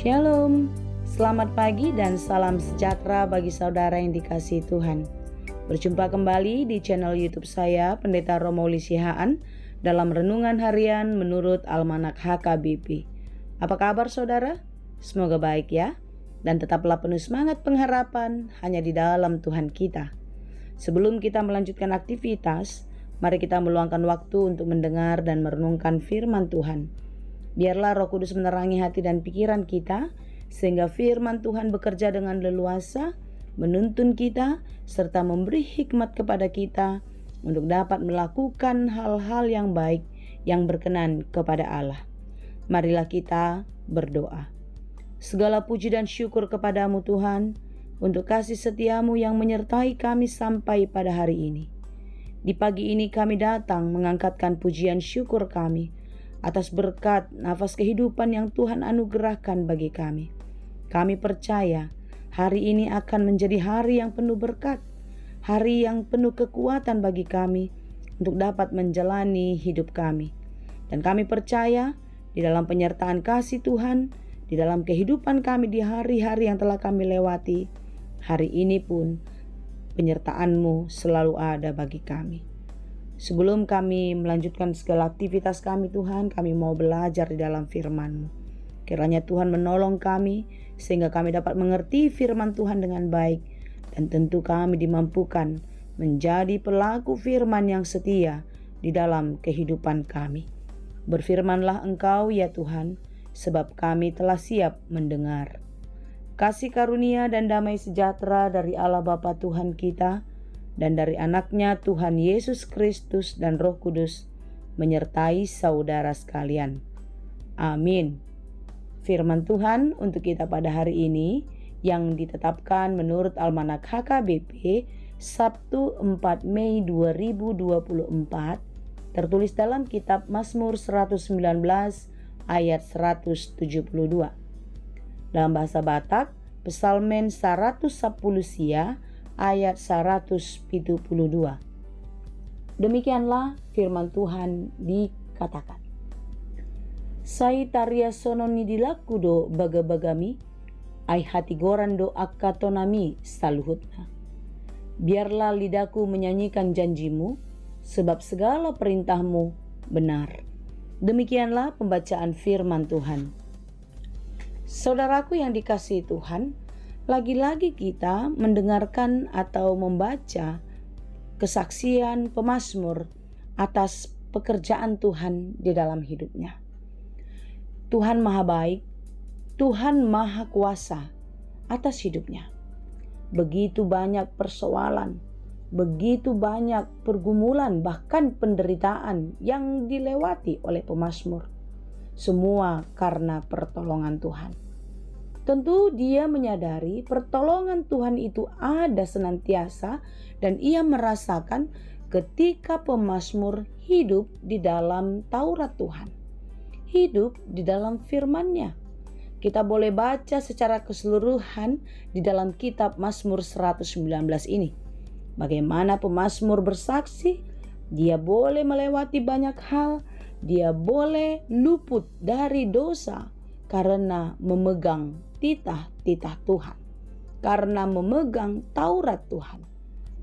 Shalom, selamat pagi dan salam sejahtera bagi saudara yang dikasihi Tuhan. Berjumpa kembali di channel YouTube saya, Pendeta Romauli Sihaan, dalam Renungan Harian menurut Almanak HKBP. Apa kabar saudara? Semoga baik ya, dan tetaplah penuh semangat pengharapan hanya di dalam Tuhan kita. Sebelum kita melanjutkan aktivitas, mari kita meluangkan waktu untuk mendengar dan merenungkan firman Tuhan. Biarlah Roh Kudus menerangi hati dan pikiran kita, sehingga firman Tuhan bekerja dengan leluasa, menuntun kita, serta memberi hikmat kepada kita untuk dapat melakukan hal-hal yang baik yang berkenan kepada Allah. Marilah kita berdoa. Segala puji dan syukur kepadamu Tuhan, untuk kasih setiamu yang menyertai kami sampai pada hari ini. Di pagi ini kami datang mengangkatkan pujian syukur kami atas berkat nafas kehidupan yang Tuhan anugerahkan bagi kami. Kami percaya hari ini akan menjadi hari yang penuh berkat, hari yang penuh kekuatan bagi kami untuk dapat menjalani hidup kami. Dan kami percaya di dalam penyertaan kasih Tuhan, di dalam kehidupan kami di hari-hari yang telah kami lewati, hari ini pun penyertaan-Mu selalu ada bagi kami. Sebelum kami melanjutkan segala aktivitas kami Tuhan, kami mau belajar di dalam firman-Mu. Kiranya Tuhan menolong kami, sehingga kami dapat mengerti firman Tuhan dengan baik. Dan tentu kami dimampukan menjadi pelaku firman yang setia di dalam kehidupan kami. Berfirmanlah Engkau ya Tuhan, sebab kami telah siap mendengar. Kasih karunia dan damai sejahtera dari Allah Bapa Tuhan kita, dan dari anaknya Tuhan Yesus Kristus dan Roh Kudus menyertai saudara sekalian. Amin. Firman Tuhan untuk kita pada hari ini yang ditetapkan menurut Almanak HKBP Sabtu 4 Mei 2024 tertulis dalam kitab Mazmur 119 ayat 172. Dalam bahasa Batak, Psalmen 110 sia ayat 172. Demikianlah firman Tuhan dikatakan. Sai taria sononi dilakudo baga-bagami, ai hati gorando akatonami saluhutna. Biarlah lidahku menyanyikan janjimu, sebab segala perintahmu benar. Demikianlah pembacaan firman Tuhan. Saudaraku yang dikasihi Tuhan, lagi-lagi kita mendengarkan atau membaca kesaksian pemazmur atas pekerjaan Tuhan di dalam hidupnya. Tuhan Maha Baik, Tuhan Maha Kuasa atas hidupnya. Begitu banyak persoalan, begitu banyak pergumulan, bahkan penderitaan yang dilewati oleh pemazmur. Semua karena pertolongan Tuhan. Tentu dia menyadari pertolongan Tuhan itu ada senantiasa dan ia merasakan ketika pemazmur hidup di dalam Taurat Tuhan. Hidup di dalam firman-Nya. Kita boleh baca secara keseluruhan di dalam kitab Mazmur 119 ini. Bagaimana pemazmur bersaksi, dia boleh melewati banyak hal, dia boleh luput dari dosa karena memegang titah-titah Tuhan, karena memegang Taurat Tuhan.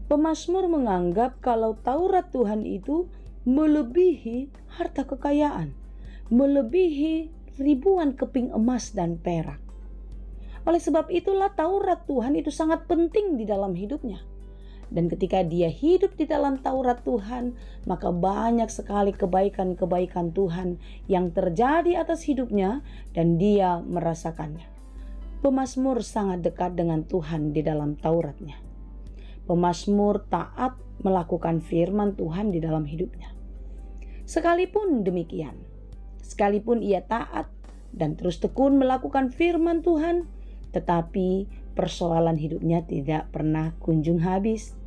Pemazmur menganggap kalau Taurat Tuhan itu melebihi harta kekayaan, melebihi ribuan keping emas dan perak. Oleh sebab itulah Taurat Tuhan itu sangat penting di dalam hidupnya. Dan ketika dia hidup di dalam Taurat Tuhan, maka banyak sekali kebaikan-kebaikan Tuhan yang terjadi atas hidupnya dan dia merasakannya. Pemazmur sangat dekat dengan Tuhan di dalam Tauratnya. Pemazmur taat melakukan firman Tuhan di dalam hidupnya. Sekalipun demikian, sekalipun ia taat dan terus tekun melakukan firman Tuhan, tetapi persoalan hidupnya tidak pernah kunjung habis.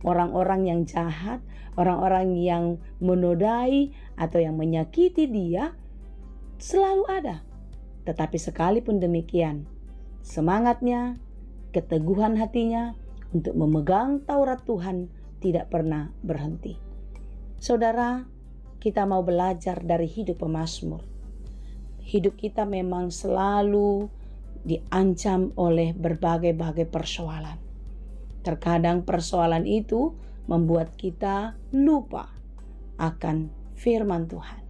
Orang-orang yang jahat, orang-orang yang menodai atau yang menyakiti dia selalu ada. Tetapi sekalipun demikian, semangatnya, keteguhan hatinya untuk memegang Taurat Tuhan tidak pernah berhenti. Saudara, kita mau belajar dari hidup pemazmur. Hidup kita memang selalu diancam oleh berbagai-bagai persoalan. Terkadang persoalan itu membuat kita lupa akan firman Tuhan.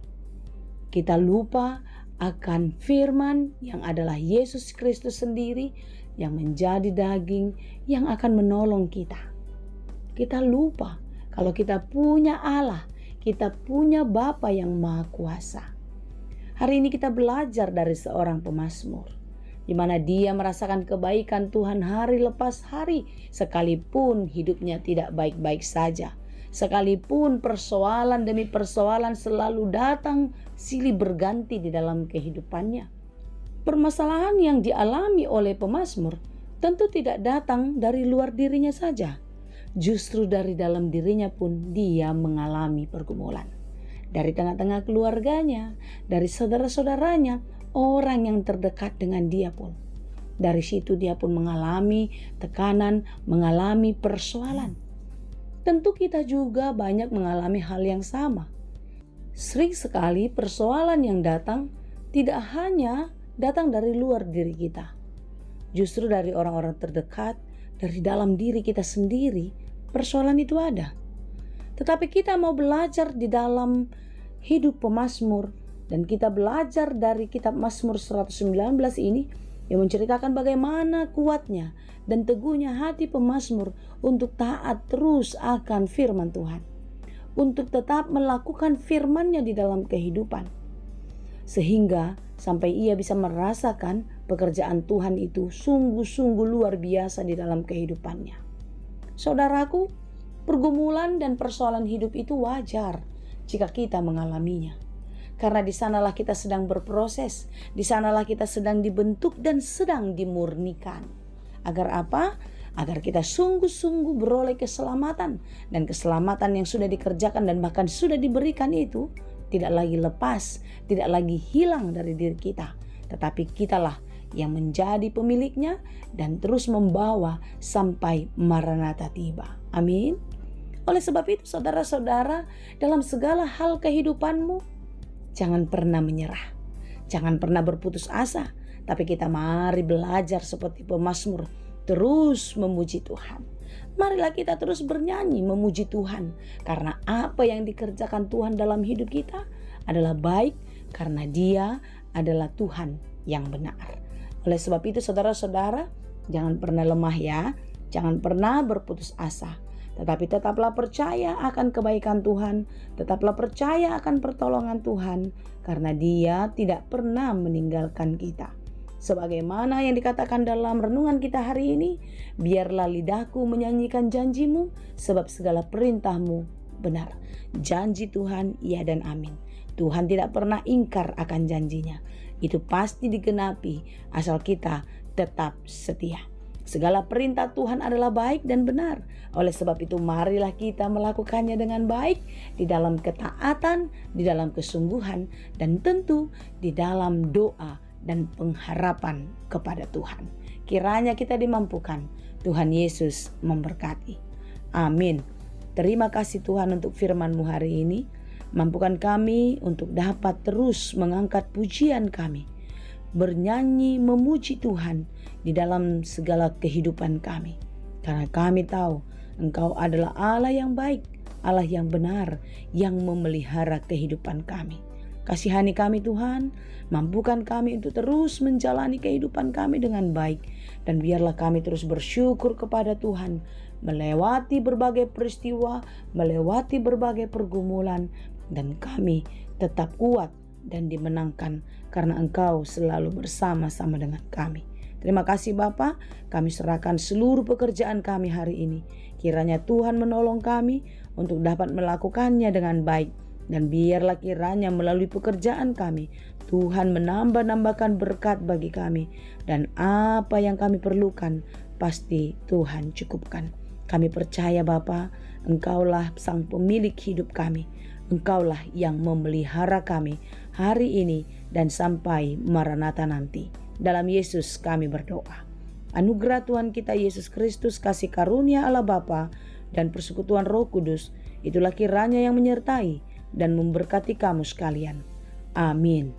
Kita lupa akan firman yang adalah Yesus Kristus sendiri yang menjadi daging yang akan menolong kita. Kita lupa kalau kita punya Allah, kita punya Bapa yang Maha Kuasa. Hari ini kita belajar dari seorang pemazmur, di mana dia merasakan kebaikan Tuhan hari lepas hari, sekalipun hidupnya tidak baik-baik saja. Sekalipun persoalan demi persoalan selalu datang silih berganti di dalam kehidupannya. Permasalahan yang dialami oleh pemazmur tentu tidak datang dari luar dirinya saja. Justru dari dalam dirinya pun dia mengalami pergumulan. Dari tengah-tengah keluarganya, dari saudara-saudaranya, orang yang terdekat dengan dia pun. Dari situ dia pun mengalami tekanan, mengalami persoalan. Tentu kita juga banyak mengalami hal yang sama. Sering sekali persoalan yang datang tidak hanya datang dari luar diri kita. Justru dari orang-orang terdekat, dari dalam diri kita sendiri, persoalan itu ada. Tetapi kita mau belajar di dalam hidup pemazmur, dan kita belajar dari kitab Mazmur 119 ini yang menceritakan bagaimana kuatnya dan teguhnya hati pemazmur untuk taat terus akan firman Tuhan, untuk tetap melakukan firman-Nya di dalam kehidupan, sehingga sampai ia bisa merasakan pekerjaan Tuhan itu sungguh-sungguh luar biasa di dalam kehidupannya. Saudaraku, pergumulan dan persoalan hidup itu wajar jika kita mengalaminya. Karena di sanalah kita sedang berproses, di sanalah kita sedang dibentuk dan sedang dimurnikan. Agar apa? Agar kita sungguh-sungguh beroleh keselamatan, dan keselamatan yang sudah dikerjakan dan bahkan sudah diberikan itu tidak lagi lepas, tidak lagi hilang dari diri kita, tetapi kitalah yang menjadi pemiliknya dan terus membawa sampai Maranatha tiba. Amin. Oleh sebab itu saudara-saudara, dalam segala hal kehidupanmu, jangan pernah menyerah, jangan pernah berputus asa, tapi kita mari belajar seperti pemazmur, terus memuji Tuhan. Marilah kita terus bernyanyi memuji Tuhan, karena apa yang dikerjakan Tuhan dalam hidup kita adalah baik, karena Dia adalah Tuhan yang benar. Oleh sebab itu saudara-saudara, jangan pernah lemah ya, jangan pernah berputus asa. Tetapi tetaplah percaya akan kebaikan Tuhan, tetaplah percaya akan pertolongan Tuhan, karena Dia tidak pernah meninggalkan kita. Sebagaimana yang dikatakan dalam renungan kita hari ini, biarlah lidahku menyanyikan janji-Mu, sebab segala perintah-Mu benar. Janji Tuhan iya dan amin. Tuhan tidak pernah ingkar akan janjinya. Itu pasti digenapi asal kita tetap setia. Segala perintah Tuhan adalah baik dan benar. Oleh sebab itu marilah kita melakukannya dengan baik, di dalam ketaatan, di dalam kesungguhan, dan tentu di dalam doa dan pengharapan kepada Tuhan. Kiranya kita dimampukan. Tuhan Yesus memberkati. Amin. Terima kasih Tuhan untuk firman-Mu hari ini. Mampukan kami untuk dapat terus mengangkat pujian kami, bernyanyi memuji Tuhan di dalam segala kehidupan kami. Karena kami tahu Engkau adalah Allah yang baik, Allah yang benar, yang memelihara kehidupan kami. Kasihani kami Tuhan, mampukan kami untuk terus menjalani kehidupan kami dengan baik. Dan biarlah kami terus bersyukur kepada Tuhan, melewati berbagai peristiwa, melewati berbagai pergumulan, dan kami tetap kuat dan dimenangkan karena Engkau selalu bersama-sama dengan kami. Terima kasih Bapa, kami serahkan seluruh pekerjaan kami hari ini. Kiranya Tuhan menolong kami untuk dapat melakukannya dengan baik. Dan biarlah kiranya melalui pekerjaan kami, Tuhan menambah-nambahkan berkat bagi kami. Dan apa yang kami perlukan, pasti Tuhan cukupkan. Kami percaya Bapa, Engkaulah sang pemilik hidup kami. Engkaulah yang memelihara kami hari ini dan sampai Maranatha nanti. Dalam Yesus kami berdoa. Anugerah Tuhan kita Yesus Kristus, kasih karunia Allah Bapa, dan persekutuan Roh Kudus, itulah kiranya yang menyertai dan memberkati kamu sekalian. Amin.